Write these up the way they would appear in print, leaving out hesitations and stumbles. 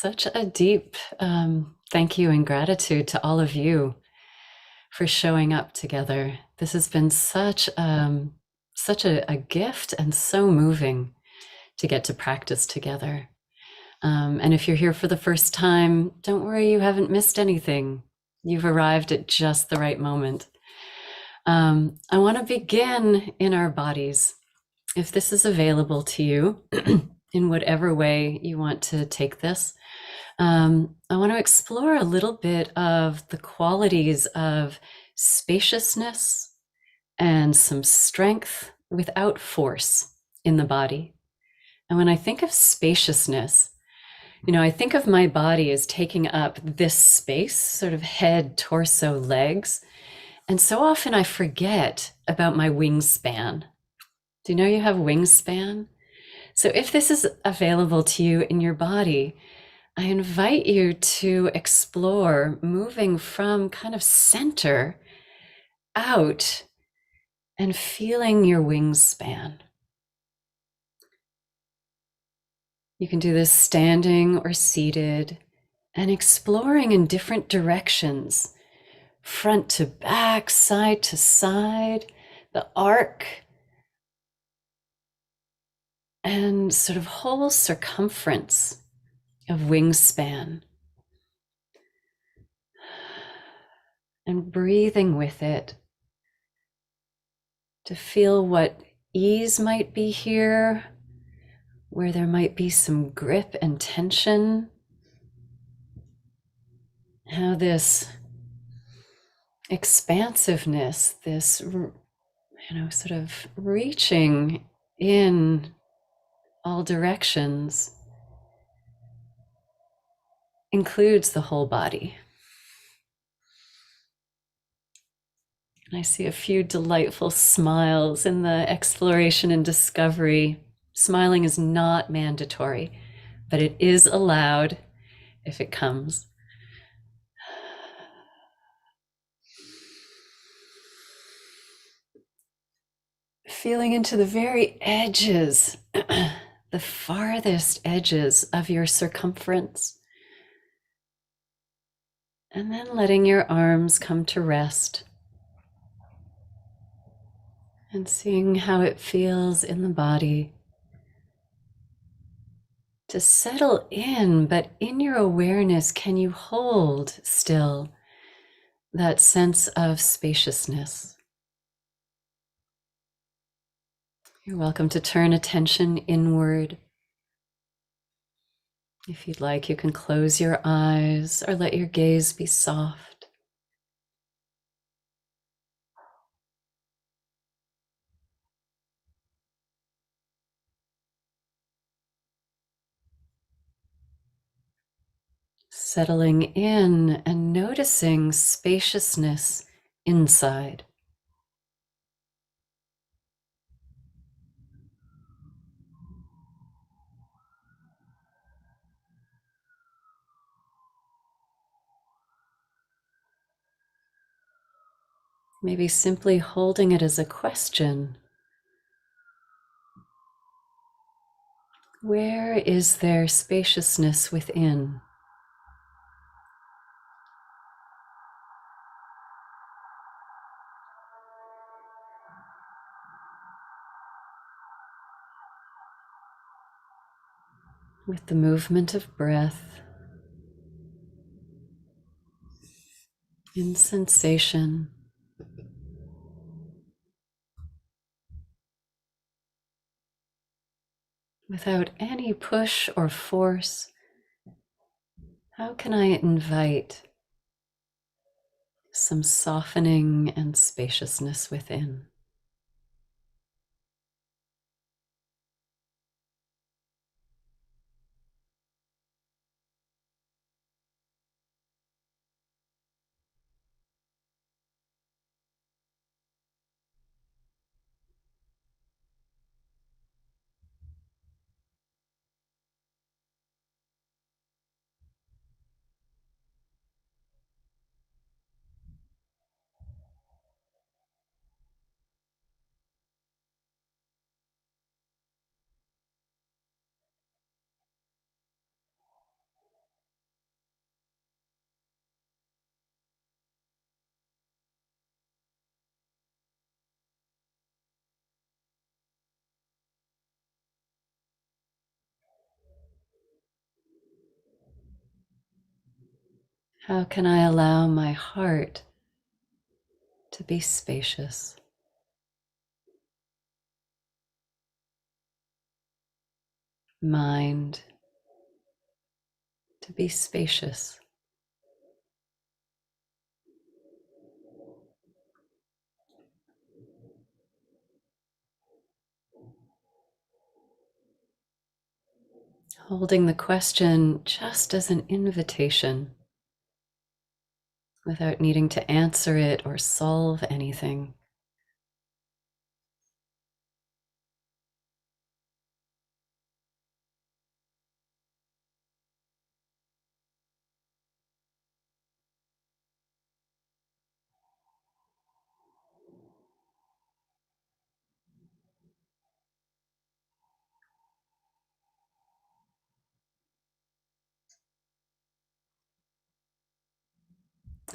Such a deep thank you and gratitude to all of you for showing up together. This has been such a gift and so moving to get to practice together. And if you're here for the first time, don't worry, you haven't missed anything. You've arrived at just the right moment. I want to begin in our bodies. If this is available to you, in whatever way you want to take this, I want to explore a little bit of the qualities of spaciousness and some strength without force in the body. And when I think of spaciousness, I think of my body as taking up this space, sort of head, torso, legs. And so often I forget about my wingspan. Do you know you have wingspan? So if this is available to you in your body, I invite you to explore moving from kind of center out and feeling your wingspan. You can do this standing or seated and exploring in different directions, front to back, side to side, the arc, and sort of whole circumference of wingspan. And breathing with it to feel what ease might be here, where there might be some grip and tension. How this expansiveness, this, sort of reaching in all directions includes the whole body. And I see a few delightful smiles in the exploration and discovery. Smiling is not mandatory, but it is allowed if it comes. Feeling into the very edges, the farthest edges of your circumference. And then letting your arms come to rest. And seeing how it feels in the body to settle in, but in your awareness, can you hold still that sense of spaciousness? You're welcome to turn attention inward. If you'd like, you can close your eyes or let your gaze be soft. Settling in and noticing spaciousness inside. Maybe simply holding it as a question. Where is there spaciousness within? With the movement of breath, in sensation, without any push or force, how can I invite some softening and spaciousness within? How can I allow my heart to be spacious? Mind to be spacious. Holding the question just as an invitation without needing to answer it or solve anything.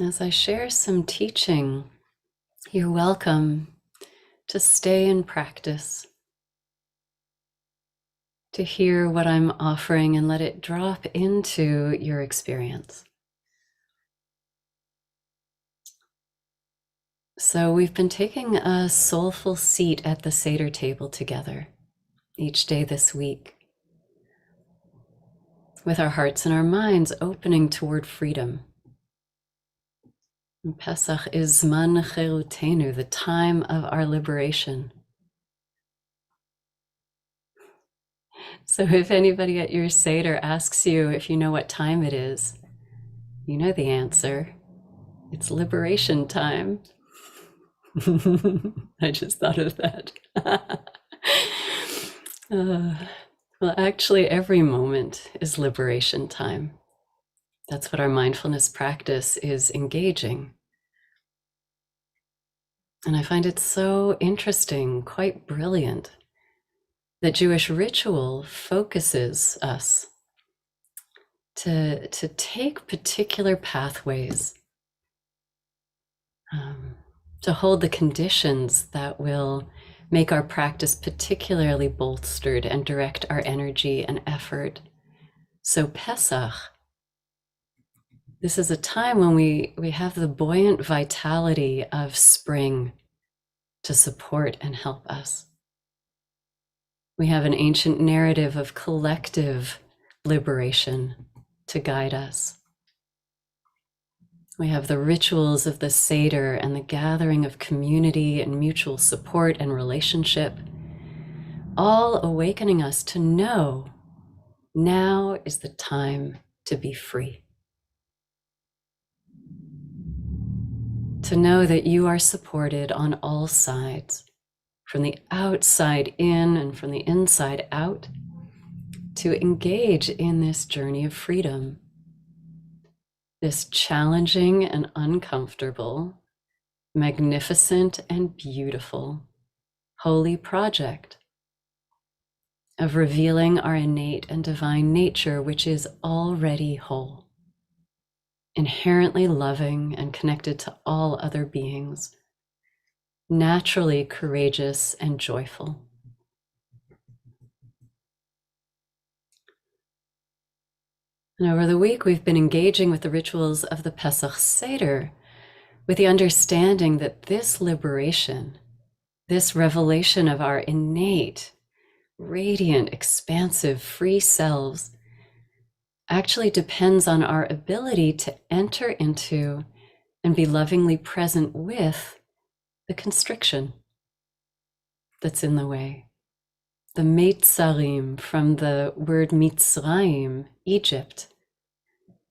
As I share some teaching, you're welcome to stay in practice, to hear what I'm offering and let it drop into your experience. So we've been taking a soulful seat at the Seder table together each day this week, with our hearts and our minds opening toward freedom. And Pesach is Zman Cherutenu, the time of our liberation. So if anybody at your Seder asks you if you know what time it is, you know the answer. It's liberation time. I just thought of that. Well, actually, every moment is liberation time. That's what our mindfulness practice is engaging. And I find it so interesting, quite brilliant, that Jewish ritual focuses us to take particular pathways, to hold the conditions that will make our practice particularly bolstered and direct our energy and effort. So Pesach, this is a time when we have the buoyant vitality of spring to support and help us. We have an ancient narrative of collective liberation to guide us. We have the rituals of the Seder and the gathering of community and mutual support and relationship, all awakening us to know now is the time to be free. To know that you are supported on all sides, from the outside in and from the inside out, to engage in this journey of freedom, this challenging and uncomfortable, magnificent and beautiful, holy project of revealing our innate and divine nature, which is already whole, inherently loving and connected to all other beings, naturally courageous and joyful. And over the week, we've been engaging with the rituals of the Pesach Seder with the understanding that this liberation, this revelation of our innate, radiant, expansive, free selves actually depends on our ability to enter into and be lovingly present with the constriction that's in the way. The Meitzarim, from the word Mitzrayim, Egypt,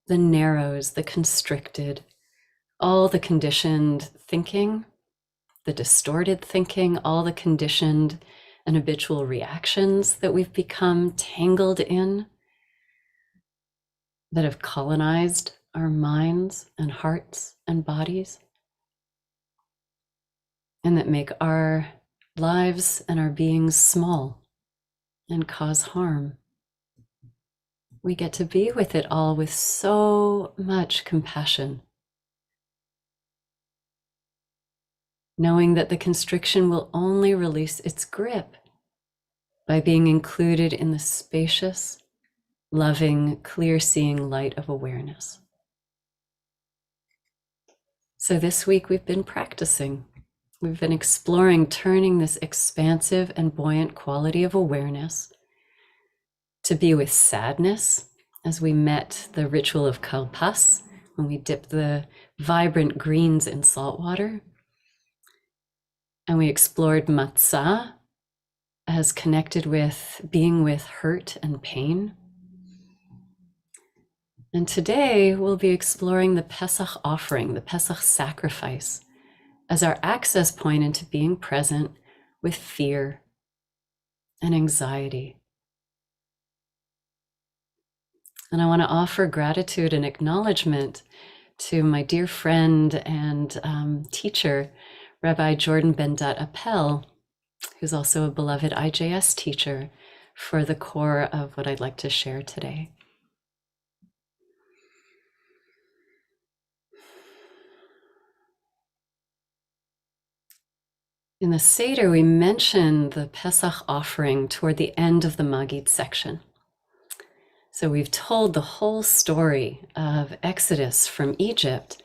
the narrows, the constricted, all the conditioned thinking, the distorted thinking, all the conditioned and habitual reactions that we've become tangled in, that have colonized our minds and hearts and bodies, and that make our lives and our beings small and cause harm. We get to be with it all with so much compassion, knowing that the constriction will only release its grip by being included in the spacious, loving, clear-seeing light of awareness. So this week we've been practicing. We've been exploring turning this expansive and buoyant quality of awareness to be with sadness, as we met the ritual of kalpas, when we dipped the vibrant greens in salt water. And we explored matzah as connected with being with hurt and pain. And today we'll be exploring the Pesach offering, the Pesach sacrifice, as our access point into being present with fear and anxiety. And I want to offer gratitude and acknowledgement to my dear friend and teacher, Rabbi Jordan Ben-Dat Appel, who's also a beloved IJS teacher, for the core of what I'd like to share today. In the Seder, we mention the Pesach offering toward the end of the Magid section. So we've told the whole story of Exodus from Egypt,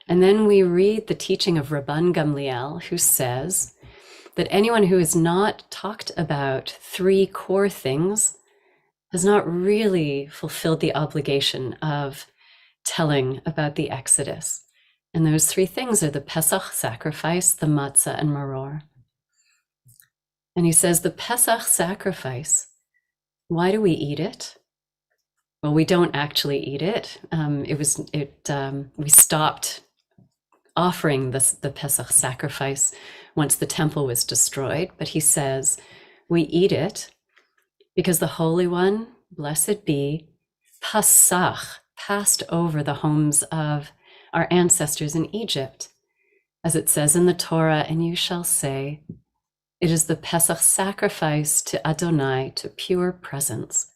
and then we read the teaching of Rabban Gamliel, who says that anyone who has not talked about three core things has not really fulfilled the obligation of telling about the Exodus. And those three things are the Pesach sacrifice, the matzah, and maror. And he says the Pesach sacrifice, why do we eat it? Well, we don't actually eat it. We stopped offering the Pesach sacrifice once the temple was destroyed. But he says we eat it because the Holy One, blessed be, Pasach, passed over the homes of our ancestors in Egypt. As it says in the Torah, and you shall say, it is the Pesach sacrifice to Adonai, to pure presence,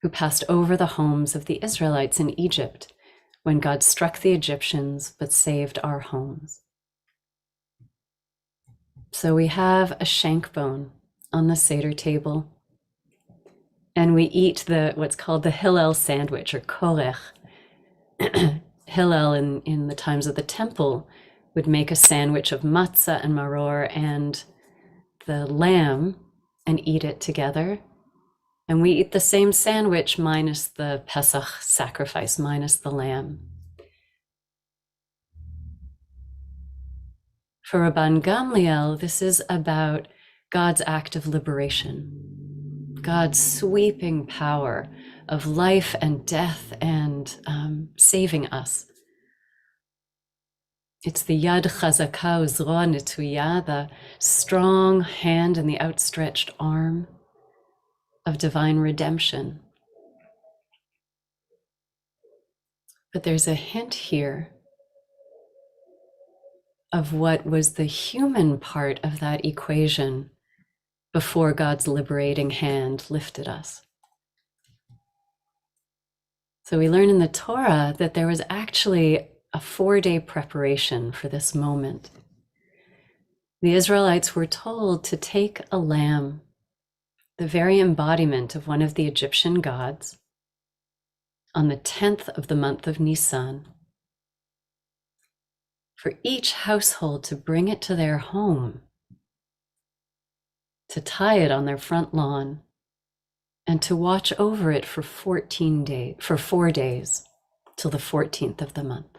who passed over the homes of the Israelites in Egypt when God struck the Egyptians but saved our homes. So we have a shank bone on the Seder table, and we eat what's called the Hillel sandwich, or korech. Hillel in the times of the temple would make a sandwich of matzah and maror and the lamb and eat it together. And we eat the same sandwich minus the Pesach sacrifice, minus the lamb. For Rabban Gamliel, this is about God's act of liberation, God's sweeping power of life and death and saving us. It's the Yad Chazaka Uzro Netuya, the strong hand and the outstretched arm of divine redemption. But there's a hint here of what was the human part of that equation before God's liberating hand lifted us. So we learn in the Torah that there was actually a 4-day preparation for this moment. The Israelites were told to take a lamb, the very embodiment of one of the Egyptian gods, on the 10th of the month of Nisan, for each household to bring it to their home, to tie it on their front lawn, and to watch over it for 4 days, till the 14th of the month.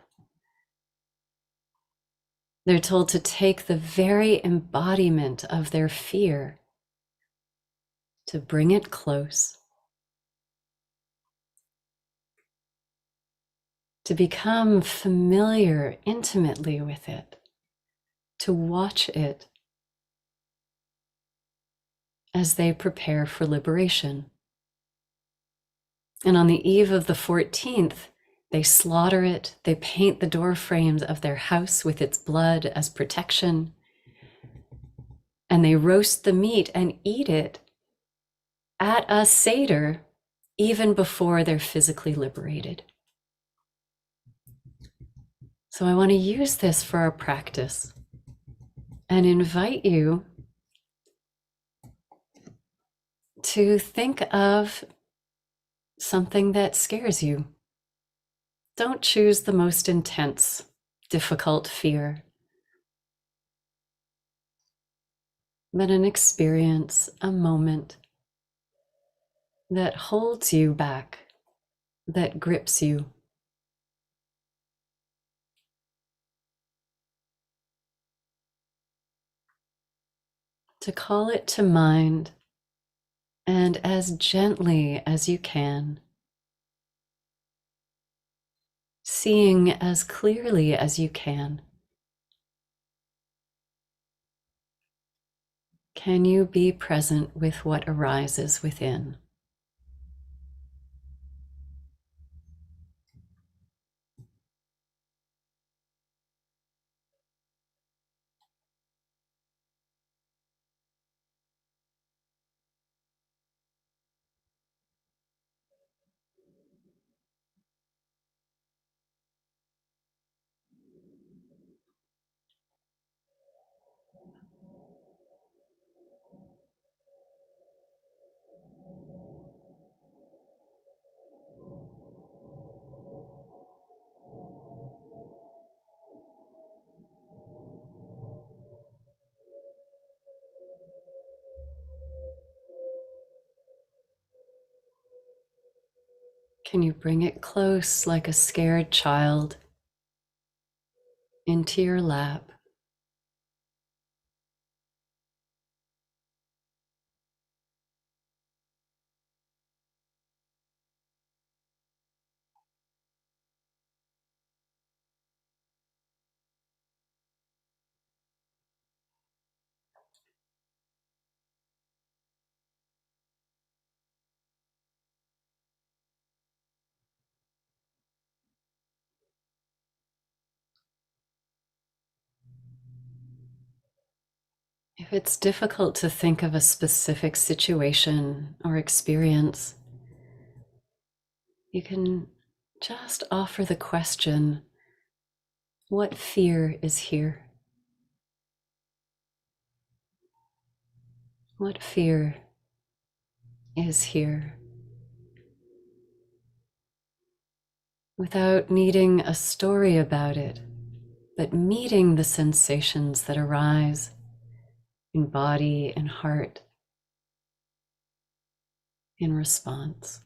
They're told to take the very embodiment of their fear, to bring it close, to become familiar intimately with it, to watch it as they prepare for liberation. And on the eve of the 14th, they slaughter it, they paint the door frames of their house with its blood as protection, and they roast the meat and eat it at a Seder even before they're physically liberated. So I want to use this for our practice and invite you to think of something that scares you. Don't choose the most intense, difficult fear, but an experience, a moment that holds you back, that grips you. To call it to mind, and as gently as you can, seeing as clearly as you can you be present with what arises within? Can you bring it close like a scared child into your lap? If it's difficult to think of a specific situation or experience, you can just offer the question, what fear is here? What fear is here? Without needing a story about it, but meeting the sensations that arise in body and heart in response.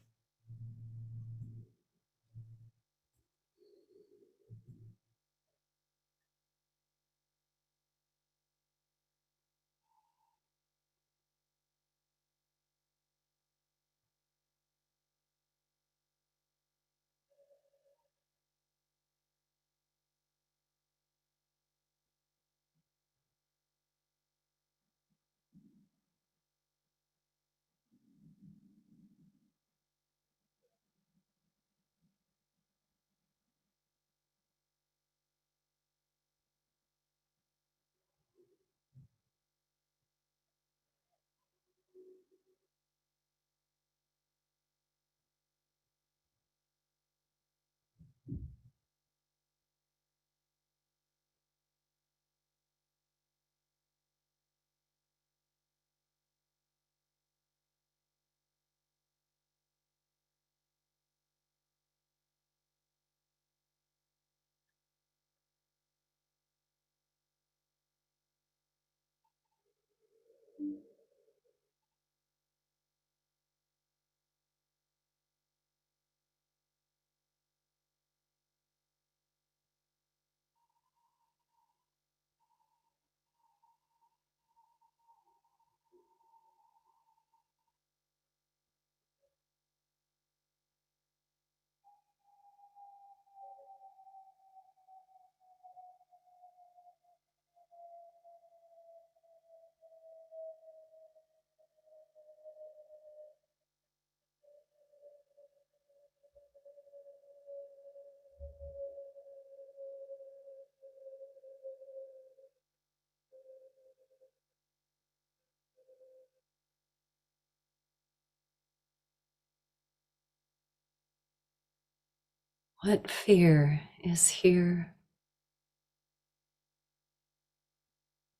What fear is here?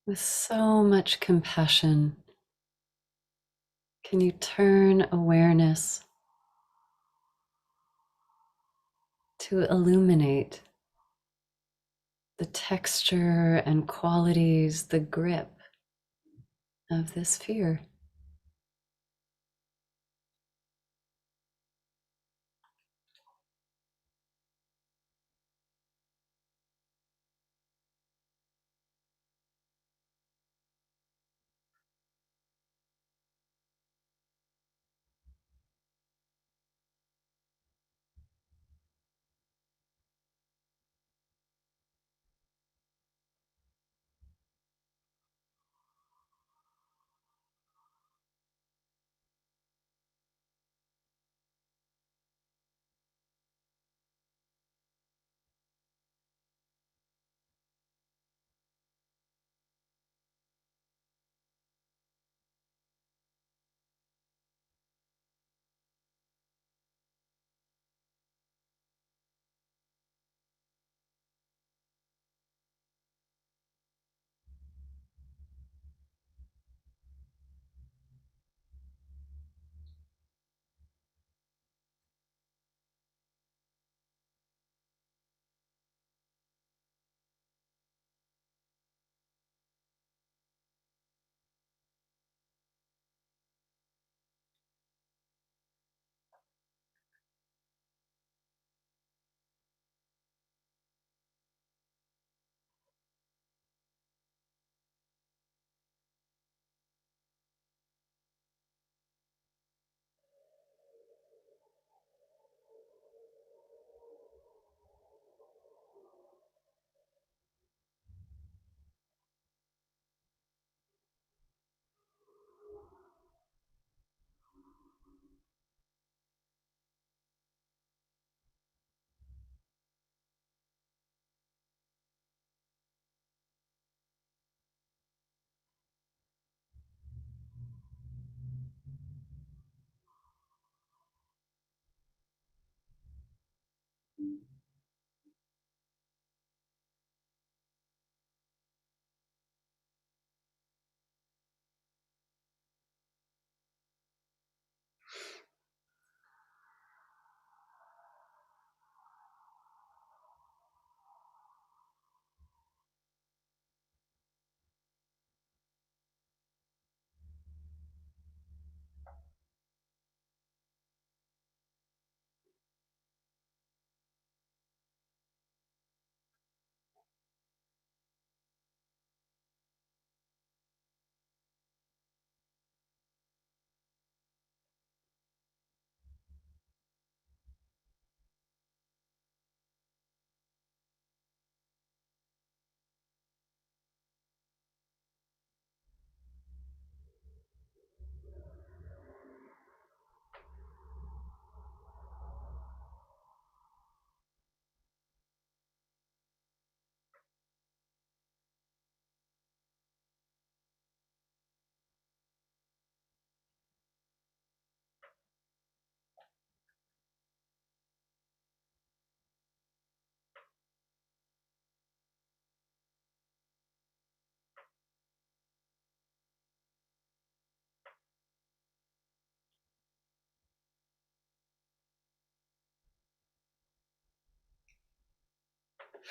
With so much compassion, can you turn awareness to illuminate the texture and qualities, the grip of this fear.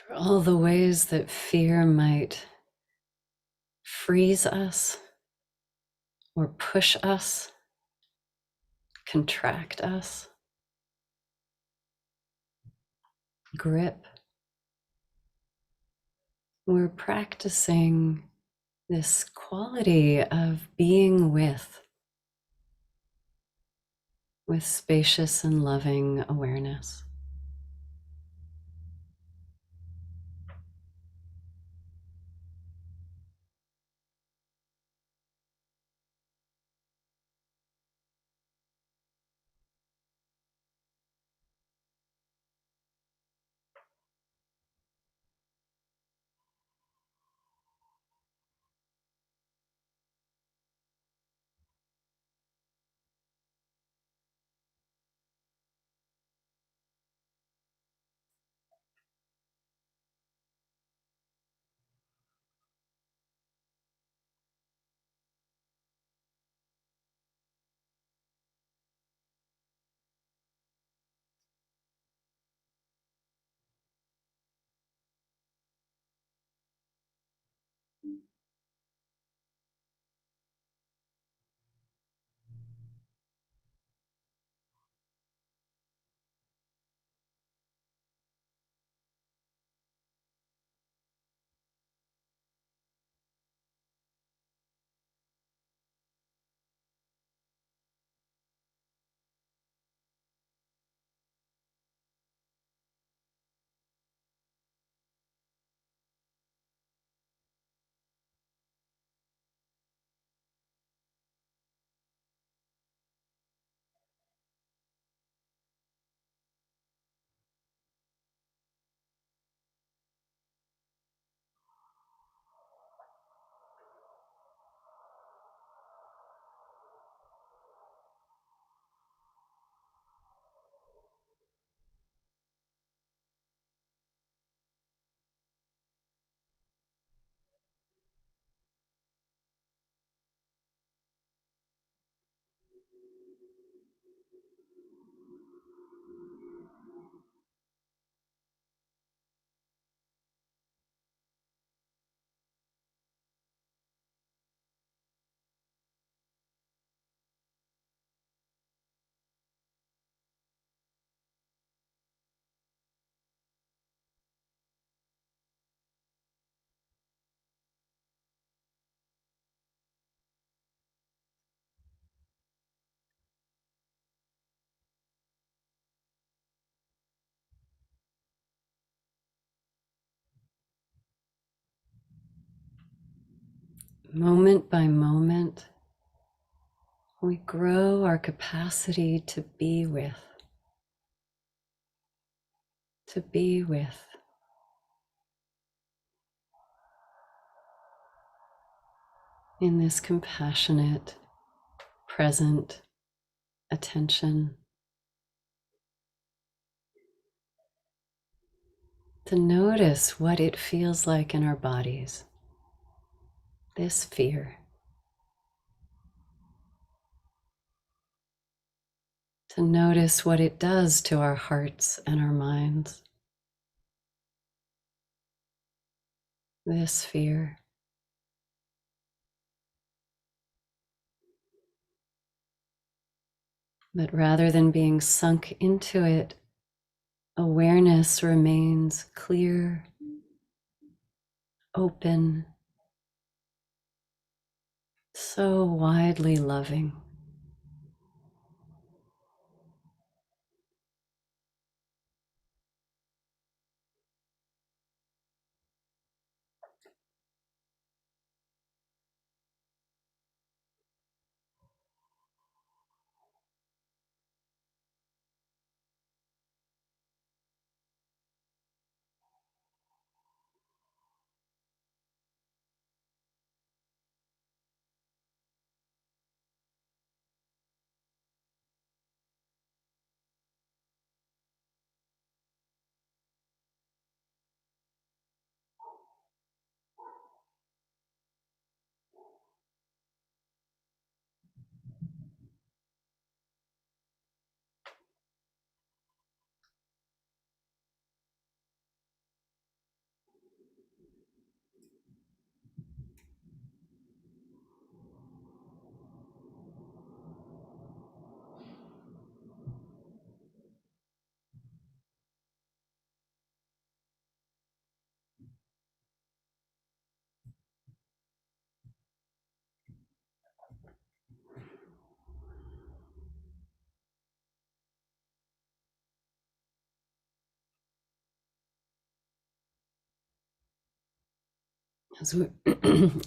For all the ways that fear might freeze us or push us, contract us, grip. We're practicing this quality of being with spacious and loving awareness. Moment by moment, we grow our capacity to be with in this compassionate, present attention, to notice what it feels like in our bodies, this fear, to notice what it does to our hearts and our minds, this fear. But rather than being sunk into it, awareness remains clear, open, so widely loving.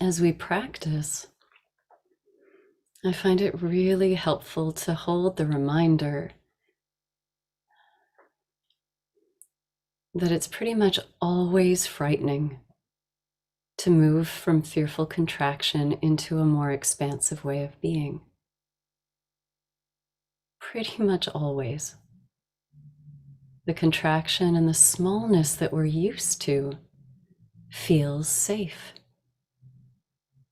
As we practice, I find it really helpful to hold the reminder that it's pretty much always frightening to move from fearful contraction into a more expansive way of being. Pretty much always. The contraction and the smallness that we're used to feels safe.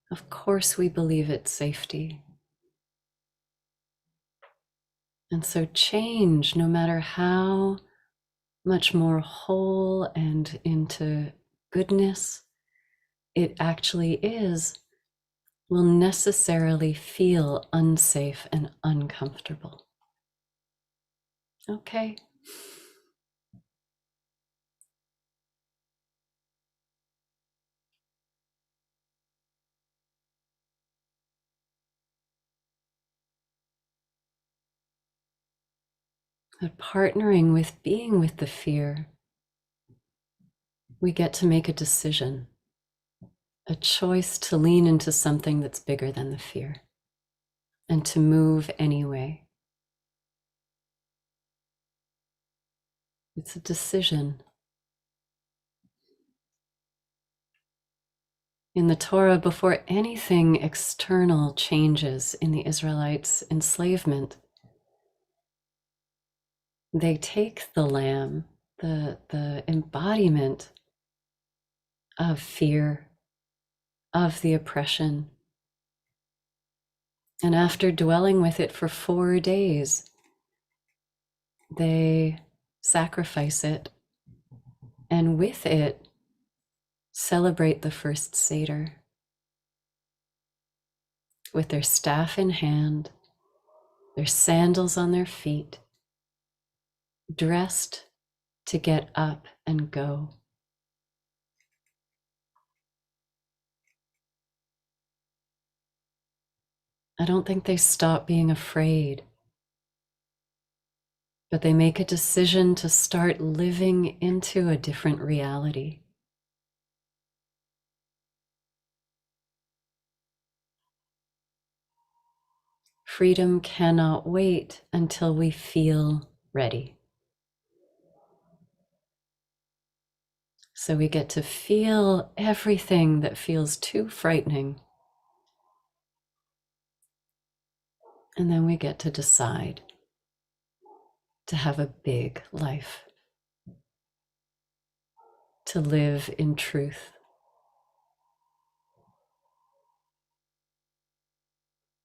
Of course, we believe it's safety. And so change, no matter how much more whole and into goodness it actually is, will necessarily feel unsafe and uncomfortable. Okay. But partnering with being with the fear, we get to make a decision, a choice to lean into something that's bigger than the fear and to move anyway. It's a decision. In the Torah, before anything external changes in the Israelites' enslavement, they take the lamb, the embodiment of fear, of the oppression, And after dwelling with it for 4 days, they sacrifice it, and with it, celebrate the first Seder with their staff in hand, their sandals on their feet, dressed to get up and go. I don't think they stop being afraid, but they make a decision to start living into a different reality. Freedom cannot wait until we feel ready. So we get to feel everything that feels too frightening. And then we get to decide to have a big life, to live in truth,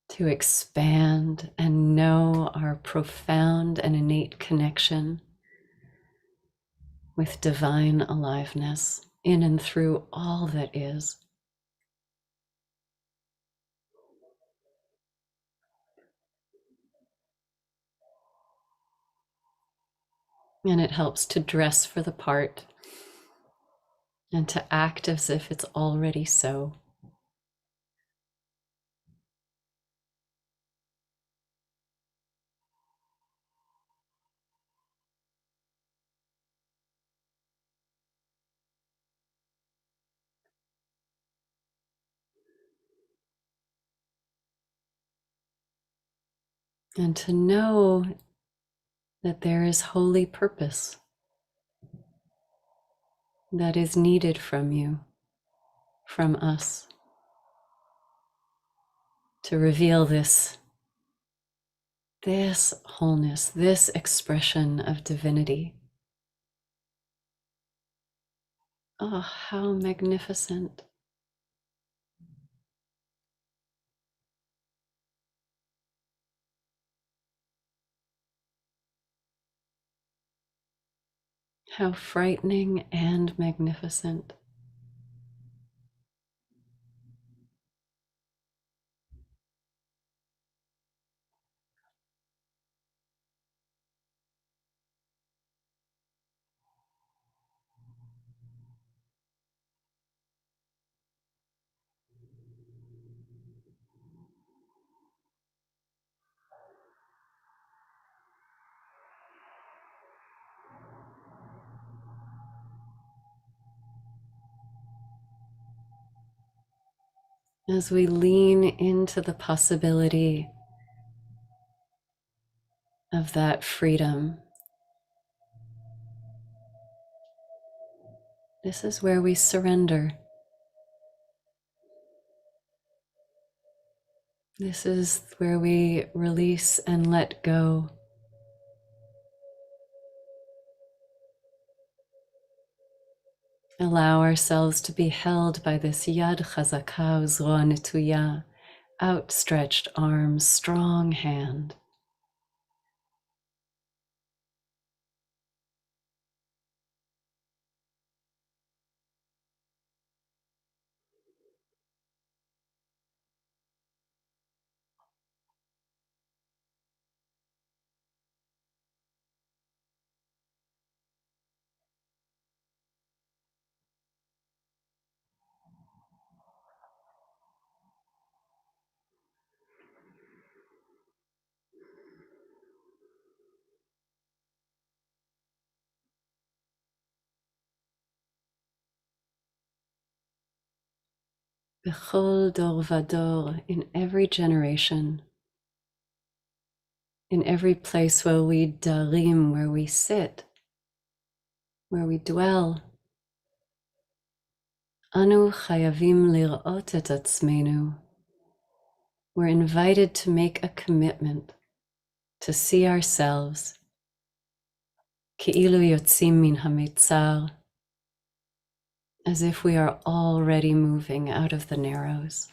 to expand and know our profound and innate connection with divine aliveness in and through all that is. And it helps to dress for the part and to act as if it's already so. And to know that there is holy purpose that is needed from you, from us, to reveal this wholeness, this expression of divinity. Oh, how magnificent. How frightening and magnificent. As we lean into the possibility of that freedom, this is where we surrender. This is where we release and let go. Allow ourselves to be held by this yad chazaka uzroa netuya, outstretched arms, strong hand. Bechol dor vador, in every generation, in every place where we darim, where we sit, where we dwell. Anu chayavim lirot et atzmenu. We're invited to make a commitment to see ourselves ki'ilu yotzim min hametzar, as if we are already moving out of the narrows.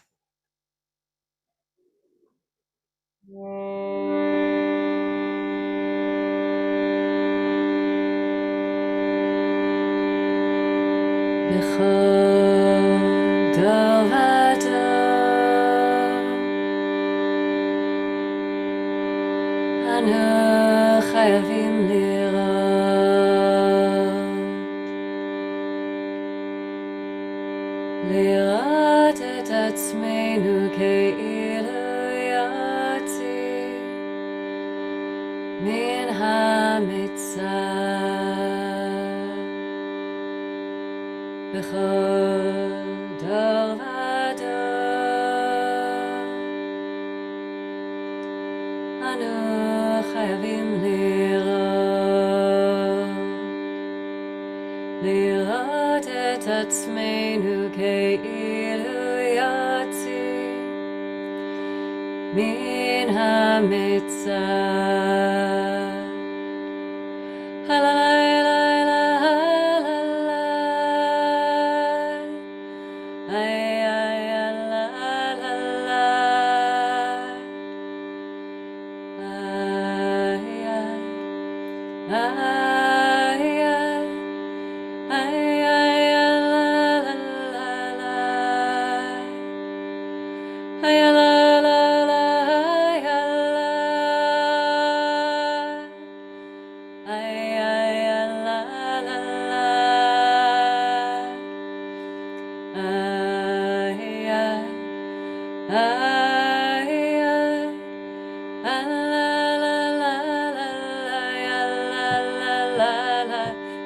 בכל דור ודור אנו חייבים לראות את עצמנו כאילו יוצאים מן המצב בכל דור ודור אנו חייבים לראות את עצמנו כאילו יוצאים מן המצב.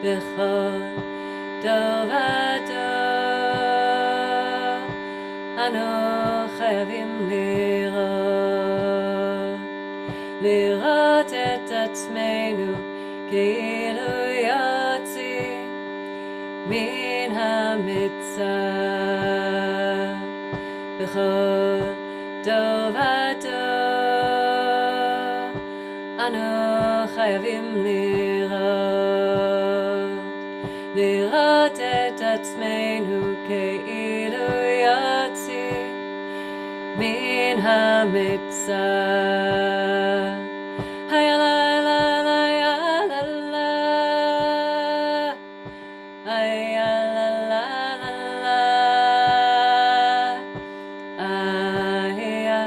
בכל דור ודור אנו חייבים לראות את עצמנו כאילו יוצאים מן המצב בכל דור ודור אנו חייבים לראות את עצמנו כאילו יוצאים מן המצב. היה לה לה לה יה לה לה היה לה לה לה לה היה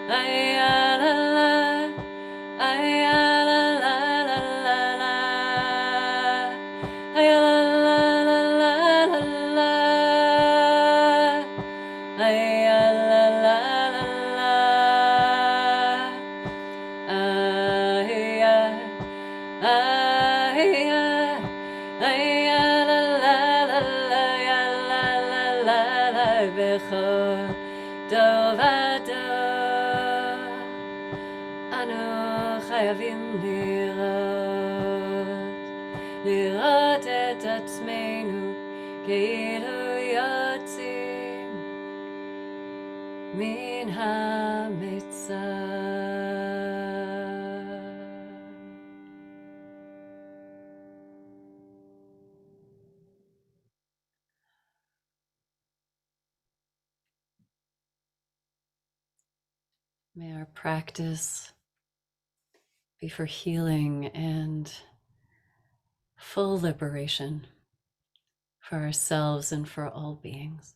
היה לה לה היה לה לה לה לה היה לה לה לה לה לה היה לה לה לה לה בכל דור ודור אנו חייבים לראות את עצמנו כאילו יוצאים מן המצב. May our practice be for healing and full liberation for ourselves and for all beings.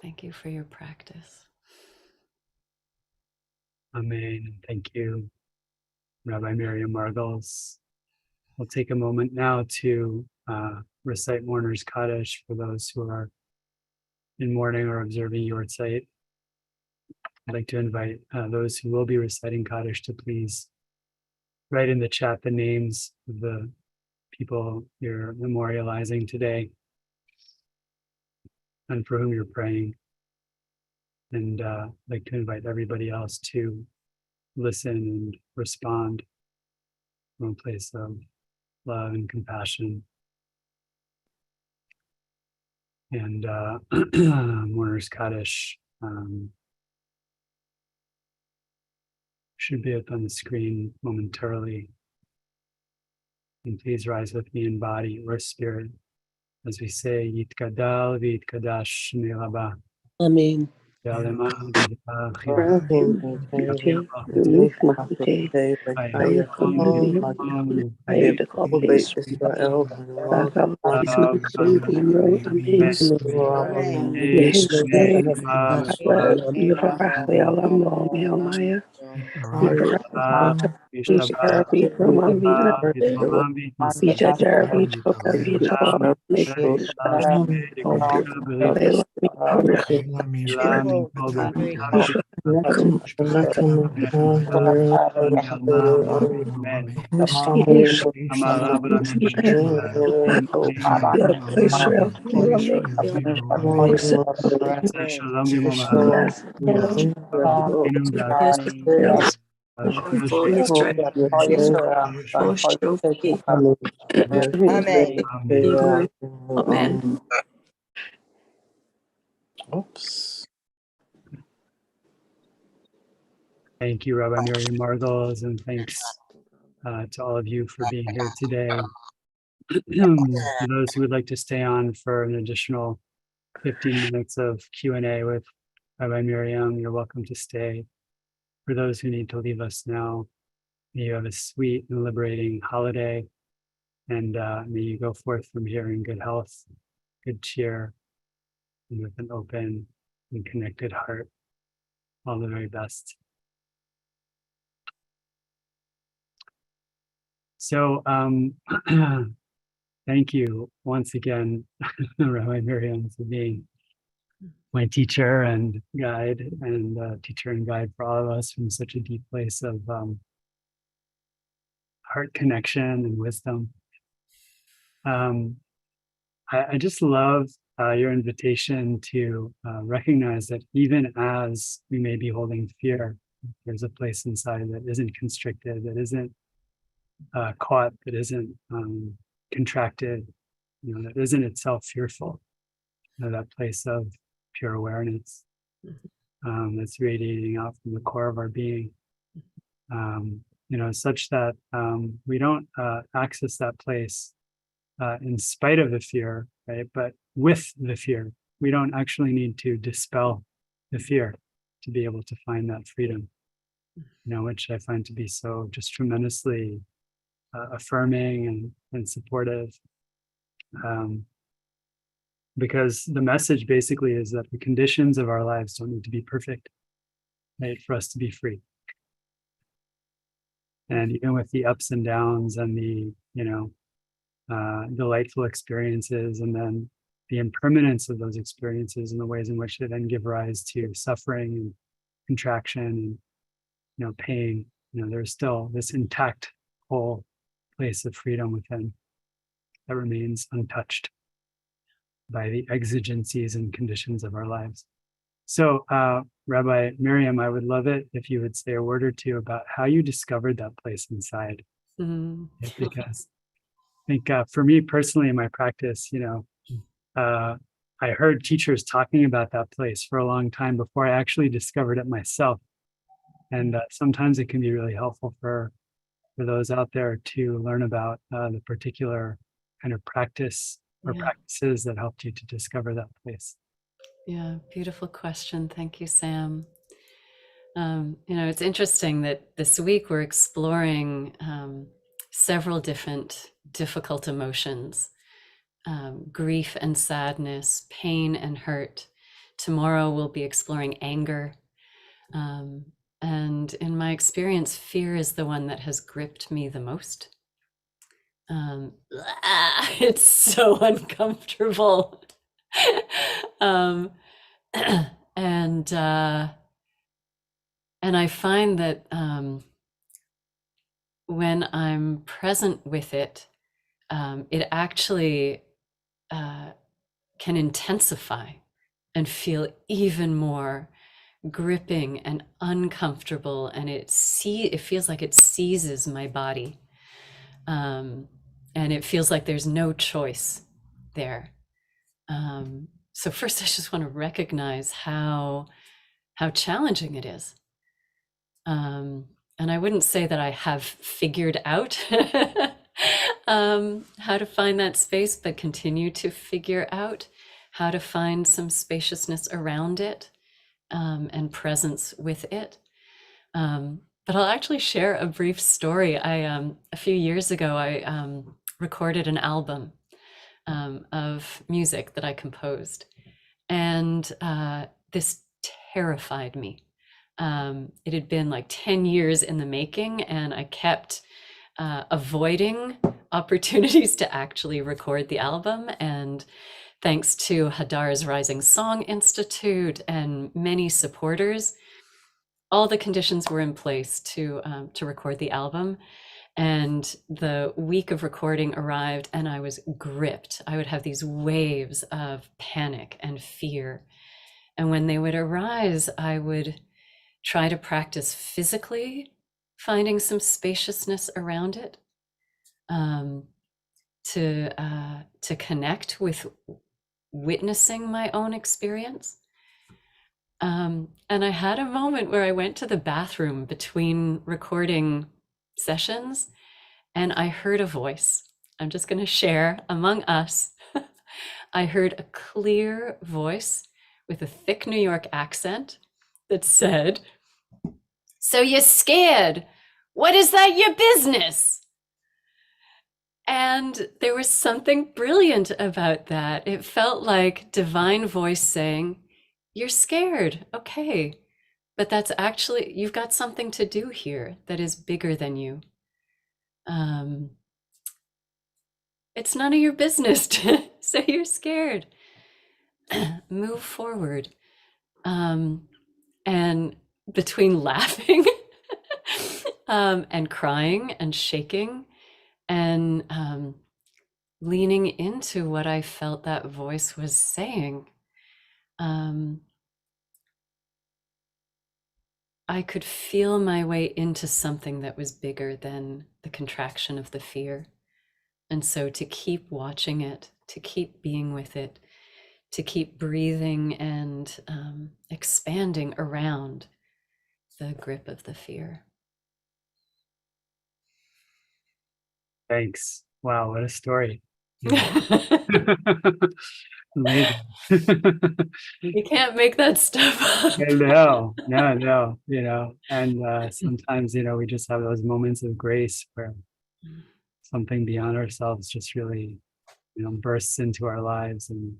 Thank you for your practice. Amen. Thank you, Rabbi Miriam Margles. We'll take a moment now to recite Mourner's Kaddish for those who are in mourning or observing your site. I'd like to invite those who will be reciting Kaddish to please write in the chat the names of the people you're memorializing today and for whom you're praying. And I'd like to invite everybody else to listen and respond from a place of love and compassion. And Mourner's Kaddish should be up on the screen momentarily. And please rise with me in body or spirit as we say Yitkadal V'itkadash Shmei Rabba. Amen. Vitality, remove Mahute, Aya Kamali, Aya the cultivate Israel and the laws of Sakalais Rabbi Mansu, Monroe, Ames, Yeheshe, Aya, Yuvarachli Alamo, Meomaya, Yuvarachli, Isharabi, Romavi, Vija Jarabi, Tokavi, Tawam, Nishi, Lela, Ishwanakum, Israel, Amen. Oops. Thank you, Rabbi Miriam Margles, and thanks to all of you for being here today. For those who would like to stay on for an additional 15 minutes of Q&A with Rabbi Miriam, you're welcome to stay. For those who need to leave us now, may you have a sweet and liberating holiday, and may you go forth from here in good health, good cheer, and with an open and connected heart. All the very best. So thank you once again, Rabbi Miriam, for being my teacher and guide, and teacher and guide for all of us from such a deep place of heart connection and wisdom. I just love your invitation to recognize that even as we may be holding fear, there's a place inside that isn't constricted, that isn't caught, that isn't contracted, that isn't itself fearful. That place of pure awareness that's radiating out from the core of our being. Such that we don't access that place in spite of the fear, right? But with the fear, we don't actually need to dispel the fear to be able to find that freedom, which I find to be so just tremendously affirming and supportive. Because the message basically is that the conditions of our lives don't need to be perfect, right, for us to be free. And even with the ups and downs and the, delightful experiences, and then the impermanence of those experiences and the ways in which they then give rise to suffering and contraction and, pain, there's still this intact whole place of freedom within that remains untouched by the exigencies and conditions of our lives. So, Rabbi Miriam, I would love it if you would say a word or two about how you discovered that place inside. Because I think for me personally in my practice, I heard teachers talking about that place for a long time before I actually discovered it myself. And sometimes it can be really helpful for those out there to learn about the particular kind of practice or practices that helped you to discover that place. Yeah, beautiful question. Thank you, Sam. It's interesting that this week we're exploring several different difficult emotions, grief and sadness, pain and hurt. Tomorrow we'll be exploring anger. And in my experience, fear is the one that has gripped me the most. It's so uncomfortable. And I find that when I'm present with it, it actually can intensify and feel even more gripping and uncomfortable, and it feels like it seizes my body, and it feels like there's no choice there. So first, I just want to recognize how challenging it is. And I wouldn't say that I have figured out how to find that space, but continue to figure out how to find some spaciousness around it, and presence with it. But I'll actually share a brief story. A few years ago, I recorded an album of music that I composed, and this terrified me. It had been like 10 years in the making, and I kept avoiding opportunities to actually record the album. And thanks to Hadar's Rising Song Institute and many supporters, all the conditions were in place to record the album. And the week of recording arrived, and I was gripped. I would have these waves of panic and fear. And when they would arise, I would try to practice physically, finding some spaciousness around it, to connect with witnessing my own experience. And I had a moment where I went to the bathroom between recording sessions, and I heard a voice. I'm just going to share among us. I heard a clear voice with a thick New York accent that said, "So you're scared? What is that your business?" And there was something brilliant about that. It felt like divine voice saying, "You're scared, okay, but that's actually, you've got something to do here that is bigger than you. It's none of your business to say you're scared. Move forward." And between laughing and crying and shaking and leaning into what I felt that voice was saying, I could feel my way into something that was bigger than the contraction of the fear. And so to keep watching it, to keep being with it, to keep breathing and expanding around the grip of the fear. Thanks. Wow, what a story. Amazing. You can't make that stuff up. No, and sometimes, we just have those moments of grace where something beyond ourselves just really, bursts into our lives, and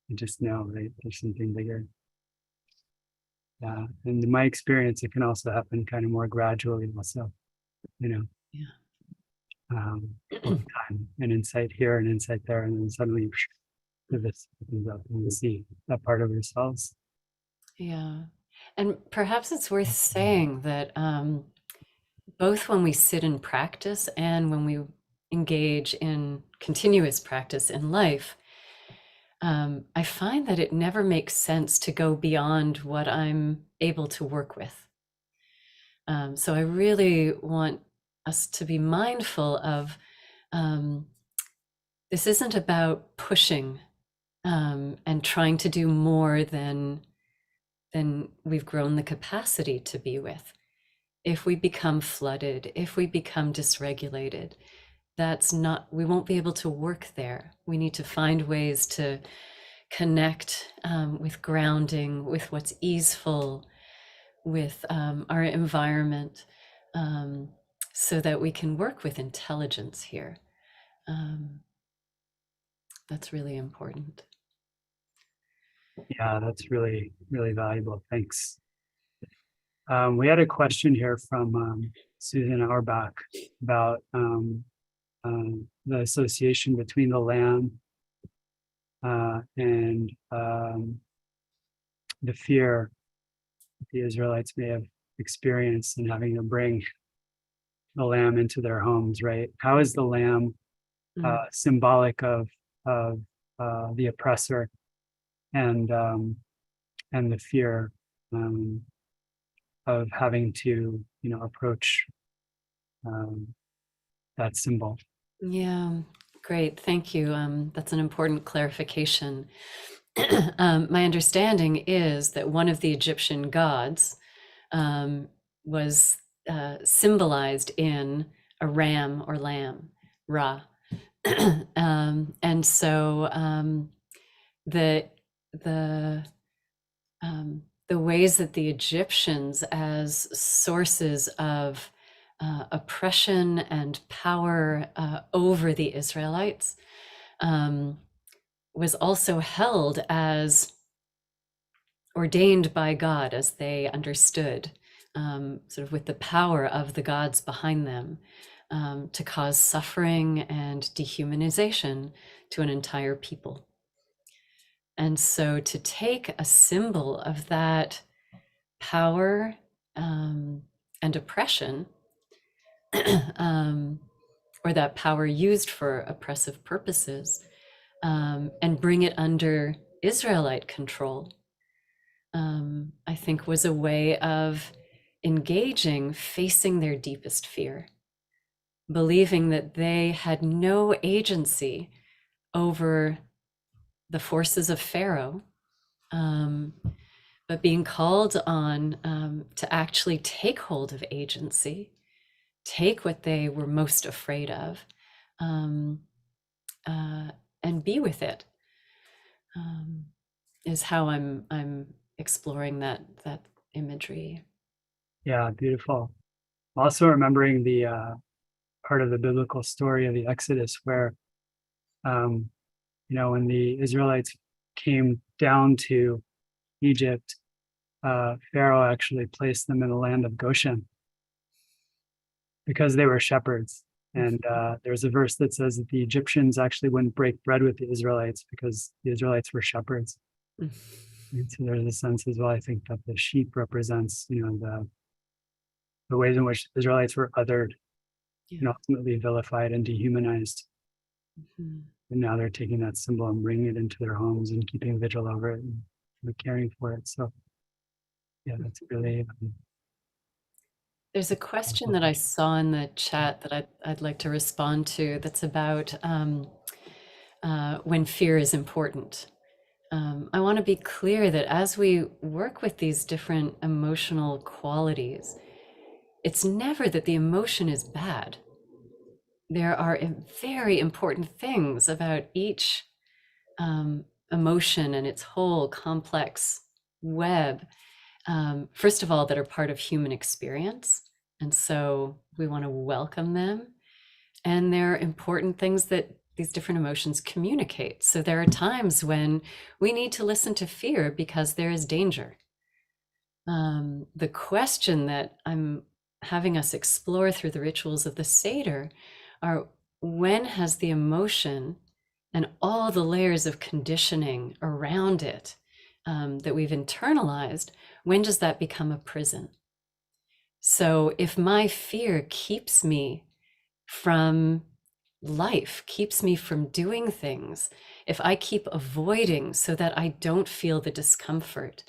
you just know, right, there's something bigger. Yeah, and in my experience, it can also happen kind of more gradually also, over time, an insight here, an insight there, and then suddenly this opens up and we see that part of ourselves. Yeah. And perhaps it's worth saying that both when we sit in practice and when we engage in continuous practice in life, I find that it never makes sense to go beyond what I'm able to work with. So I really want us to be mindful of this isn't about pushing and trying to do more than we've grown the capacity to be with. If we become flooded, if we become dysregulated, we won't be able to work there. We need to find ways to connect with grounding, with what's easeful, with our environment, so that we can work with intelligence here. That's really important. Yeah, that's really, really valuable. Thanks. We had a question here from Susan Auerbach about the association between the lamb and the fear that the Israelites may have experienced in having to bring the lamb into their homes, right? How is the lamb symbolic of the oppressor and the fear of having to, approach that symbol? Yeah, great. Thank you. That's an important clarification. My understanding is that one of the Egyptian gods was symbolized in a ram or lamb, Ra. And so the the ways that the Egyptians, as sources of oppression and power over the Israelites, was also held as ordained by God, as they understood, sort of with the power of the gods behind them, to cause suffering and dehumanization to an entire people. And so to take a symbol of that power and oppression, or that power used for oppressive purposes, and bring it under Israelite control, I think was a way of engaging, facing their deepest fear, believing that they had no agency over the forces of Pharaoh, but being called on to actually take hold of agency, take what they were most afraid of, and be with it, is how I'm exploring that imagery. Yeah, beautiful. Also remembering the part of the biblical story of the Exodus where, when the Israelites came down to Egypt, Pharaoh actually placed them in the land of Goshen because they were shepherds. And there's a verse that says that the Egyptians actually wouldn't break bread with the Israelites because the Israelites were shepherds. And so there's a sense as well, I think, that the sheep represents, the ways in which Israelites were othered, and ultimately vilified and dehumanized. And now they're taking that symbol and bringing it into their homes and keeping vigil over it and caring for it. So, yeah, that's really. There's a question that I saw in the chat that I'd like to respond to. That's about when fear is important. I want to be clear that as we work with these different emotional qualities, it's never that the emotion is bad. There are very important things about each emotion and its whole complex web, first of all, that are part of human experience. And so we want to welcome them. And there are important things that these different emotions communicate. So there are times when we need to listen to fear because there is danger. The question that I'm having us explore through the rituals of the Seder are, when has the emotion and all the layers of conditioning around it that we've internalized, when does that become a prison? So if my fear keeps me from life, keeps me from doing things, if I keep avoiding so that I don't feel the discomfort,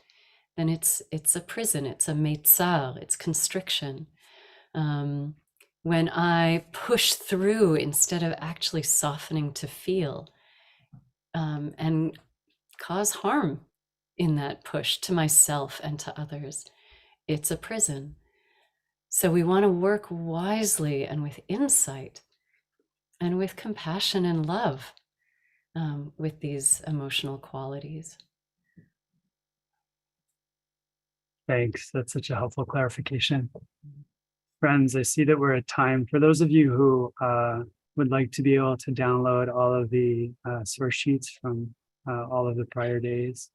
then it's a prison, it's a meitzar, it's constriction. When I push through instead of actually softening to feel, and cause harm in that push to myself and to others, it's a prison. So we want to work wisely and with insight and with compassion and love with these emotional qualities. Thanks. That's such a helpful clarification. Friends, I see that we're at time. For those of you who would like to be able to download all of the source sheets from all of the prior days,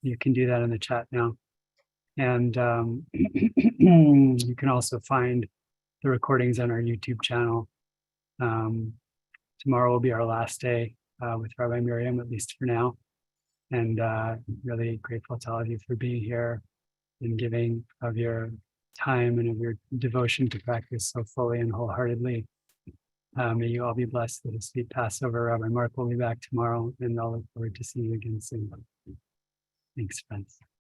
you can do that in the chat now. And you can also find the recordings on our YouTube channel. Tomorrow will be our last day with Rabbi Miriam, at least for now. And really grateful to all of you for being here and giving of your time and of your devotion to practice so fully and wholeheartedly. May you all be blessed with a sweet Passover. Rabbi Mark will be back tomorrow, and I'll look forward to seeing you again soon. Thanks, friends.